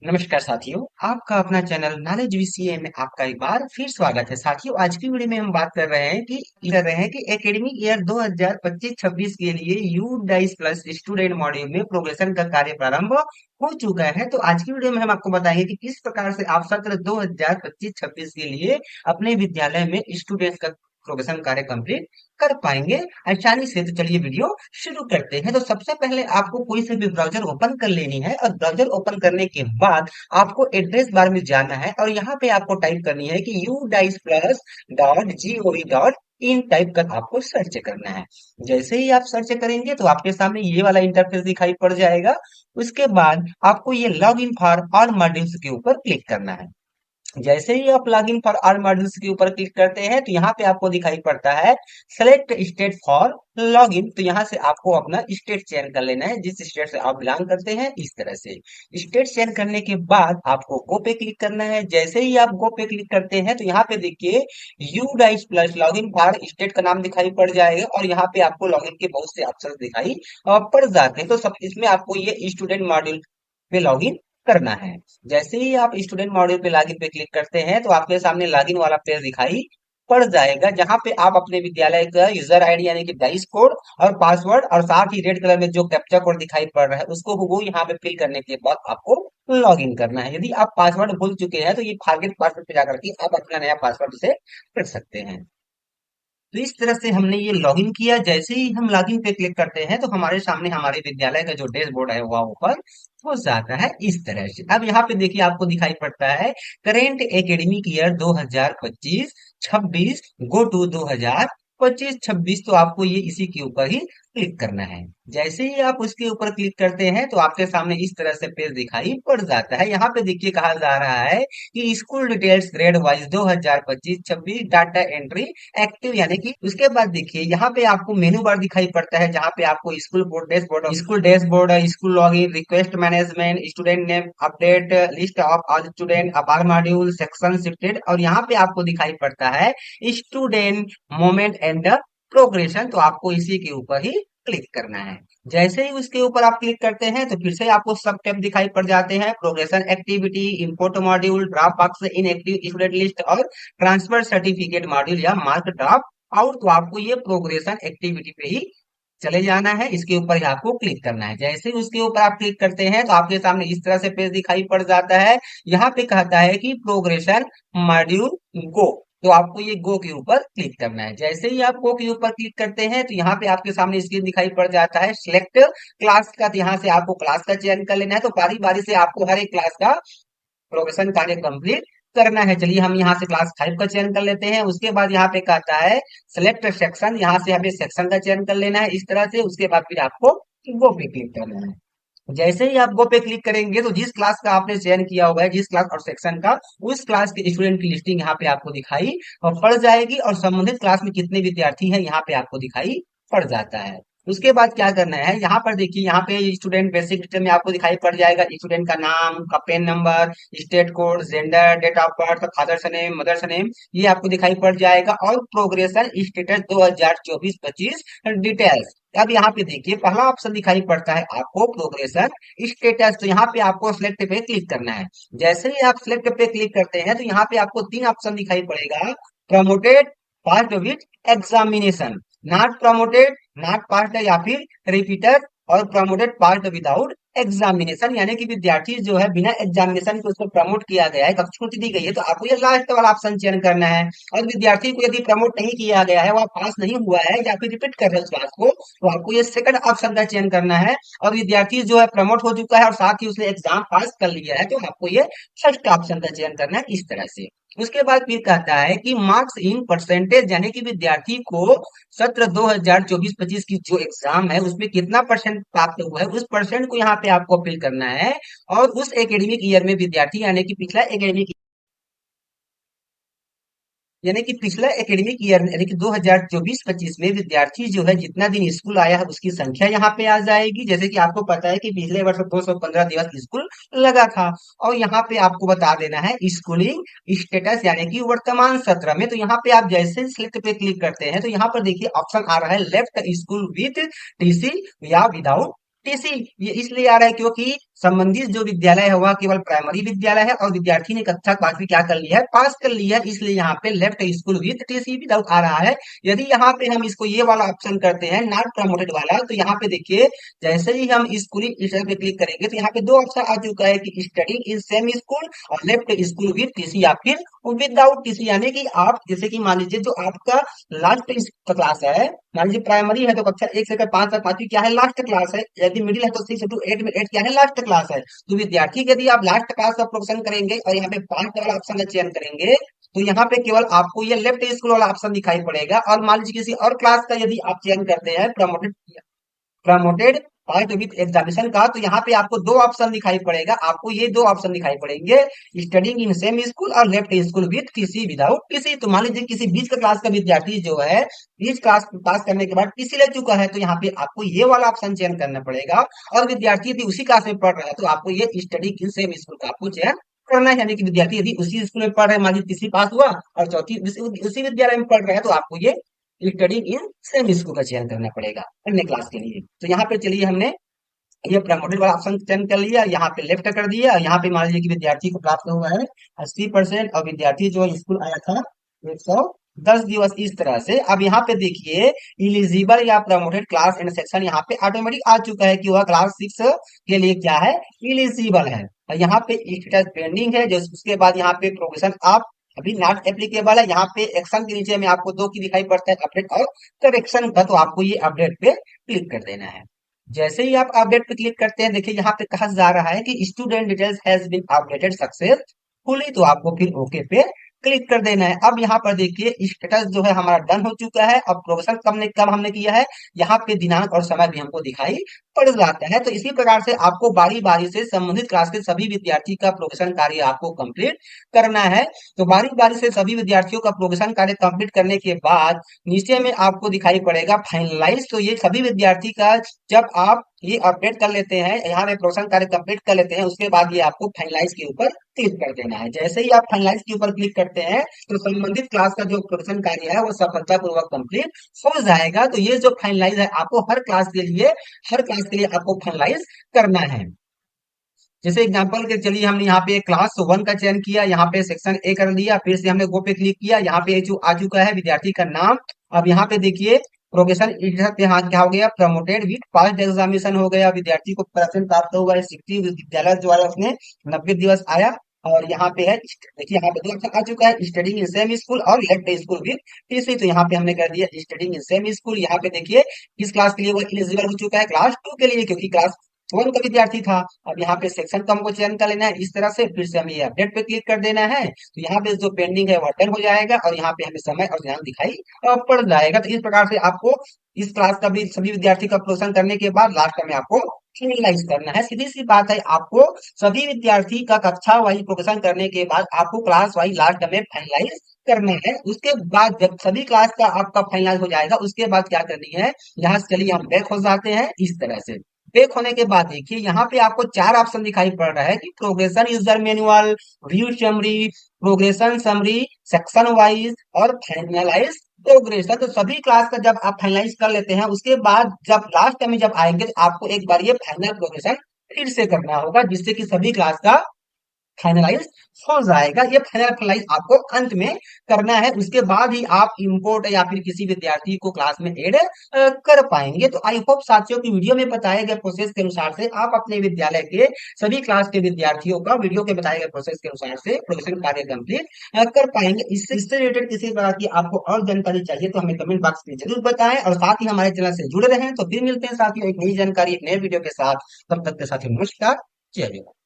नमस्कार साथियों, आपका अपना चैनल नॉलेज वीसीए में आपका एक बार फिर स्वागत है। साथियों, आज की वीडियो में हम बात कर रहे हैं कि एकेडमिक ईयर 2025-26 के लिए you dice plus student module में प्रोग्रेशन का कार्य प्रारंभ हो चुका है। तो आज की वीडियो में हम आपको बताएंगे कि किस प्रकार से आप सत्र 2025-26 के लिए अपने विद्यालय में स्टूडेंट्स का प्रोग्रेशन कार्य कंप्लीट कर पाएंगे आसानी से। तो चलिए वीडियो शुरू करते हैं। तो सबसे पहले आपको कोई से भी ब्राउजर ओपन कर लेनी है और ब्राउजर ओपन करने के बाद आपको एड्रेस बार में जाना है और यहाँ पे आपको टाइप करनी है कि udice+.gov.in टाइप कर आपको सर्च करना है। जैसे ही आप सर्च करेंगे तो आपके सामने ये वाला इंटरफेस दिखाई पड़ जाएगा। उसके बाद आपको ये log in for all modules के ऊपर क्लिक करना है। जैसे ही आप लॉगिन फॉर ऑल मॉड्यूल्स के ऊपर क्लिक करते हैं तो यहाँ पे आपको दिखाई पड़ता है सेलेक्ट स्टेट फॉर लॉगिन। तो यहाँ से आपको अपना स्टेट चयन कर लेना है, जिस स्टेट से आप बिलोंग करते हैं। इस तरह से स्टेट चयन करने के बाद आपको गो पे क्लिक करना है। जैसे ही आप गो पे क्लिक करते हैं तो यहाँ पे देखिए you dice plus login for state का नाम दिखाई पड़ जाएगा और यहाँ पे आपको लॉगिन के बहुत से ऑप्शन दिखाई पड़ जाते हैं। तो सब इसमें आपको ये स्टूडेंट मॉड्यूल पे लॉगिन करना है। जैसे ही आप स्टूडेंट मॉड्यूल पे लॉगिन पे क्लिक करते हैं तो आपके सामने लॉगिन वाला पेज दिखाई पड़ जाएगा, जहां पे आप अपने विद्यालय का यूजर आईडी यानी कि डाइस कोड और पासवर्ड और साथ ही रेड कलर में जो कैप्चा कोड दिखाई पड़ रहा है उसको वो यहाँ पे फिल करने के बाद आपको लॉग इन करना है। यदि आप पासवर्ड भूल चुके हैं तो ये फॉरगेट पासवर्ड पे जाकर के आप अपना नया पासवर्ड से कर सकते हैं। तो इस तरह से हमने ये लॉगिन किया। जैसे ही हम लॉगिन पे क्लिक करते हैं तो हमारे सामने हमारे विद्यालय का जो डैशबोर्ड है वह ऊपर हो जाता है इस तरह से। अब यहाँ पे देखिए आपको दिखाई पड़ता है current academic year 2025-26 go to 2025-26। तो आपको ये इसी के ऊपर ही क्लिक करना है। जैसे ही आप उसके ऊपर क्लिक करते हैं तो आपके सामने इस तरह से पेज दिखाई पड़ जाता है। यहाँ पे देखिए कहा जा रहा है कि school details grade wise 2025-26 data entry active, यानी कि उसके बाद देखिए यहाँ पे आपको मेनू बार दिखाई पड़ता है, जहाँ पे आपको school dashboard, school login, request management, student name update, list of all student, अपार मॉड्यूल, सेक्शन शिफ्टेड और यहाँ पे आपको दिखाई पड़ता है स्टूडेंट मोमेंट एंड प्रोग्रेशन। तो आपको इसी के ऊपर ही क्लिक करना है। जैसे ही उसके ऊपर आप क्लिक करते हैं तो फिर से आपको सब टैब दिखाई पड़ जाते हैं, progression activity, import module, drop box, inactive student list और ट्रांसफर सर्टिफिकेट मॉड्यूल या मार्क ड्रॉप आउट। तो आपको ये प्रोग्रेशन एक्टिविटी पे ही चले जाना है, इसके ऊपर ही आपको क्लिक करना है। जैसे ही उसके ऊपर आप क्लिक करते हैं तो आपके सामने इस तरह से पेज दिखाई पड़ जाता है। यहाँ पे कहता है कि प्रोग्रेशन मॉड्यूल गो। तो आपको ये गो के ऊपर क्लिक करना है। जैसे ही आप गो के ऊपर क्लिक करते हैं तो यहाँ पे आपके सामने स्क्रीन दिखाई पड़ जाता है सिलेक्ट क्लास का। तो यहाँ से आपको क्लास का चयन कर लेना है। तो बारी बारी से आपको हर एक क्लास का प्रोग्रेशन कार्य कंप्लीट करना है। चलिए हम यहाँ से क्लास 5 का चयन कर लेते हैं। उसके बाद यहाँ पे कहता है सेलेक्ट सेक्शन, यहाँ से हमें सेक्शन का चयन कर लेना है इस तरह से। उसके बाद फिर आपको गो पे क्लिक करना है। जैसे ही आप गो पे क्लिक करेंगे तो जिस क्लास का आपने चयन किया हुआ है, जिस क्लास और सेक्शन का, उस क्लास के स्टूडेंट की लिस्टिंग यहाँ पे आपको दिखाई पड़ जाएगी और संबंधित क्लास में कितने विद्यार्थी हैं यहाँ पे आपको दिखाई पड़ जाता है। उसके बाद क्या करना है, यहाँ पर देखिए यहाँ पे स्टूडेंट बेसिक डिटेल में आपको दिखाई पड़ जाएगा स्टूडेंट का नाम, का pen number, state code, gender, date of birth, father's name, mother's name, ये आपको दिखाई पड़ जाएगा और प्रोग्रेशन स्टेटस 2024-25 डिटेल्स। अब यहाँ पे देखिए पहला ऑप्शन दिखाई पड़ता है आपको प्रोग्रेशन स्टेटस। तो यहाँ पे आपको सिलेक्ट पे क्लिक करना है। जैसे ही आप सिलेक्ट पे क्लिक करते हैं तो यहाँ पे आपको तीन ऑप्शन दिखाई पड़ेगा, promoted, passed with examination, not promoted, not passed या फिर रिपीटर, और प्रमोटेड पास्ड विदाउट एग्जामिनेशन, यानी कि विद्यार्थी जो है बिना एग्जामिनेशन के उसको प्रमोट किया गया है, कक्षा छूट दी गई है। तो आपको ये लास्ट वाला ऑप्शन चयन करना है। और विद्यार्थी को यदि प्रमोट नहीं किया गया है, वह पास नहीं हुआ है या फिर रिपीट कर रहे हैं उस क्लास को, तो आपको ये सेकंड ऑप्शन का चयन करना है। और विद्यार्थी जो है प्रमोट हो चुका है और साथ ही उसने एग्जाम पास कर लिया है, तो आपको ये फर्स्ट ऑप्शन का चयन करना है इस तरह से। उसके बाद फिर कहता है कि मार्क्स इन परसेंटेज, यानी कि विद्यार्थी को सत्र 2024-25 की जो एग्जाम है उसमें कितना परसेंट प्राप्त हुआ है उस परसेंट को यहाँ पे आपको फिल करना है। और उस एकेडमिक ईयर में विद्यार्थी यानी कि पिछला एकेडमिक ईयर यानी कि 2024-25 में विद्यार्थी जो है जितना दिन स्कूल आया है उसकी संख्या यहाँ पे आ जाएगी। जैसे कि आपको पता है कि पिछले वर्ष 215 दिवस स्कूल लगा था। और यहाँ पे आपको बता देना है स्कूलिंग स्टेटस, यानी कि वर्तमान सत्र में। तो यहाँ पे आप जैसे सिलेक्ट पे क्लिक करते हैं तो यहाँ पर देखिए ऑप्शन आ रहा है लेफ्ट स्कूल विथ टीसी या विदाउट टीसी। ये इसलिए आ रहा है क्योंकि संबंधित जो विद्यालय है वह केवल प्राइमरी विद्यालय है और विद्यार्थी ने कक्षा 5वीं क्या कर लिया है, पास कर लिया है, इसलिए यहाँ पे left school with TC without आ रहा है। यदि यहाँ पे हम इसको ये वाला ऑप्शन करते हैं नॉट प्रमोटेड वाला, तो यहाँ पे देखिए जैसे ही हम स्कूल इस पे क्लिक करेंगे तो यहाँ पे दो ऑप्शन आ चुका है कि स्टडी इन सेम स्कूल और लेफ्ट स्कूल विद टीसी या फिर विदाउट टीसी, यानी कि आप जैसे कि मान लीजिए जो आपका लास्ट क्लास है, मान लीजिए प्राइमरी है तो कक्षा 1 से लेकर 5 तक 5वीं क्या है, लास्ट क्लास है। यदि मिडिल है तो 6 टू 8 में 8 क्या है, लास्ट क्लास है। तो विद्यार्थी के यदि आप लास्ट क्लास का प्रोफेशन करेंगे और यहाँ पे 5 वाला ऑप्शन का चयन करेंगे तो यहाँ पे केवल आपको ये लेफ्ट स्कूल वाला ऑप्शन दिखाई पड़ेगा। और मान लीजिए किसी और क्लास का यदि आप चयन करते हैं promoted promoted part with examination का, तो यहाँ पे आपको दो ऑप्शन दिखाई पड़ेगा, आपको ये दो ऑप्शन दिखाई पड़ेंगे, स्टडिंग इन सेम स्कूल और left school with TC without TC. तो मान लीजिए किसी बीच का क्लास का विद्यार्थी जो है बीच क्लास पास करने के बाद टीसी ले चुका है, तो यहाँ पे आपको ये वाला ऑप्शन चयन करना पड़ेगा। और विद्यार्थी यदि उसी क्लास में पढ़ रहा है तो आपको ये स्टडिंग इन सेम स्कूल का आपको चयन करना है, यानी कि विद्यार्थी यदि उसी स्कूल में पढ़ रहे हैं, मान लीजिए तीसरी पास हुआ और चौथी उसी विद्यालय में पढ़ रहे हैं, तो आपको ये स्टडिंग इन सेम स्कूल का चयन करना पड़ेगा अन्य क्लास के लिए। तो यहाँ पे चलिए हमने ये प्रमोटेड वाला ऑप्शन चयन कर लिया, यहाँ पे लेफ्ट कर दिया और यहाँ पे मान लीजिए कि विद्यार्थी को प्राप्त हुआ है 80% और विद्यार्थी जो स्कूल आया था 110 दिवस, इस तरह से। अब यहाँ पे देखिए इलिजिबल या प्रमोटेड क्लास एंड सेक्शन यहाँ पे ऑटोमेटिक आ चुका है कि वह क्लास 6 के लिए क्या है, इलिजिबल है। और यहाँ पे स्टेटस पेंडिंग है, जो उसके बाद यहाँ पे प्रोग्रेशन आप अभी नॉट एप्लीकेबल है। यहाँ पे एक्शन के नीचे में आपको दो की दिखाई पड़ता है, अपडेट और करेक्शन का, तो आपको ये अपडेट पे क्लिक कर देना है। जैसे ही आप अपडेट पे क्लिक करते हैं, देखिए यहाँ पे कहा जा रहा है कि student details has been updated successfully, तो आपको फिर ओके पे क्लिक कर देना है। अब यहाँ पर देखिए स्टेटस जो है हमारा डन हो चुका है। अब प्रोग्रेशन कब हमने किया है, यहाँ पे दिनांक और समय भी हमको दिखाई पड़ जाता है। तो इसी प्रकार से आपको बारी बारी से संबंधित क्लास के सभी विद्यार्थी का प्रोग्रेशन कार्य आपको कंप्लीट करना है। तो बारी बारी से सभी विद्यार्थियों का प्रोग्रेशन कार्य कंप्लीट करने के बाद नीचे में आपको दिखाई पड़ेगा फाइनलाइज। तो ये सभी विद्यार्थी का जब आप ये अपडेट कर लेते हैं, यहाँ पे प्रोग्रेशन कार्य कंप्लीट कर लेते हैं, उसके बाद ये आपको फाइनलाइज के ऊपर क्लिक कर देना है। जैसे ही आप फाइनलाइज के ऊपर क्लिक करते हैं तो संबंधित क्लास का जो प्रोग्रेशन कार्य है वो सफलतापूर्वक कंप्लीट हो जाएगा। तो ये जो फाइनलाइज है आपको हर क्लास के लिए आपको फाइनलाइज करना है। जैसे एग्जांपल के चलिए हमने यहाँ पे क्लास 1 का चयन किया, यहाँ पे सेक्शन ए कर दिया, फिर से हमने गो पे क्लिक किया, यहाँ पे जो आ चुका है विद्यार्थी का नाम। अब यहाँ पे देखिए प्रोग्रेशन यहाँ क्या हो गया, प्रमोटेड विथ पास्ट एग्जामिनेशन हो गया, विद्यार्थी को परसेंट प्राप्त हुआ है 60, विद्यालय द्वारा उसने 90 दिवस आया। और यहाँ पे है देखिए यहाँ पे दो ऑप्शन आ चुका है, स्टडिंग इन सेम स्कूल और लेफ्ट स्कूल विद टीसी। तो यहाँ पे हमने कर दिया स्टडिंग इन सेम स्कूल। यहाँ पे देखिए किस क्लास के लिए वो एलिजिबल हो चुका है, क्लास 2 के लिए, क्योंकि क्लास 1 का विद्यार्थी था। अब यहाँ पे सेक्शन का हमको चयन कर लेना है इस तरह से, फिर से हमें ये अपडेट पे क्लिक कर देना है। तो यहाँ पे जो पेंडिंग है वो डन हो जाएगा और यहाँ पे हमें समय और दिनांक दिखाई पड़ जाएगा। तो इस प्रकार से आपको इस क्लास का भी सभी विद्यार्थी का प्रोसेशन करने के बाद लास्ट में आपको फाइनलाइज करना है। सीधी सी बात है, आपको सभी विद्यार्थी का कक्षा वाइज प्रोसेशन करने के बाद आपको क्लास वाइज लास्ट में फाइनलाइज करना है। उसके बाद जब सभी क्लास का आपका फाइनलाइज हो जाएगा उसके बाद क्या करनी है, यहाँ से चलिए हम बैक हो जाते हैं इस तरह से। बैक होने के बाद देखिए यहाँ पे आपको 4 ऑप्शन दिखाई पड़ रहा है कि progression user manual, view summary, progression summary, section wise और फाइनलाइज प्रोग्रेशन। तो सभी क्लास का जब आप फाइनलाइज कर लेते हैं उसके बाद जब लास्ट में जब आएंगे तो आपको एक बार ये फाइनल प्रोग्रेशन फिर से करना होगा, जिससे कि सभी क्लास का फाइनलाइज हो जाएगा। ये फाइनलाइज आपको अंत में करना है, उसके बाद ही आप इंपोर्ट या फिर किसी विद्यार्थी को क्लास में ऐड कर पाएंगे। तो आई होप साथियों की वीडियो में बताए गए प्रोसेस के अनुसार से आप अपने विद्यालय के सभी क्लास के विद्यार्थियों का वीडियो के बताए गए प्रोसेस के अनुसार से प्रोजेक्ट कार्य कंप्लीट कर पाएंगे। इससे रिलेटेड किसी प्रकार की आपको और जानकारी चाहिए तो हमें कमेंट बॉक्स में जरूर बताएं और साथ ही हमारे चैनल से जुड़े रहें। तो फिर मिलते हैं साथियों एक नई जानकारी एक नए वीडियो के साथ, तब तक के साथियों नमस्कार, जय हिंद।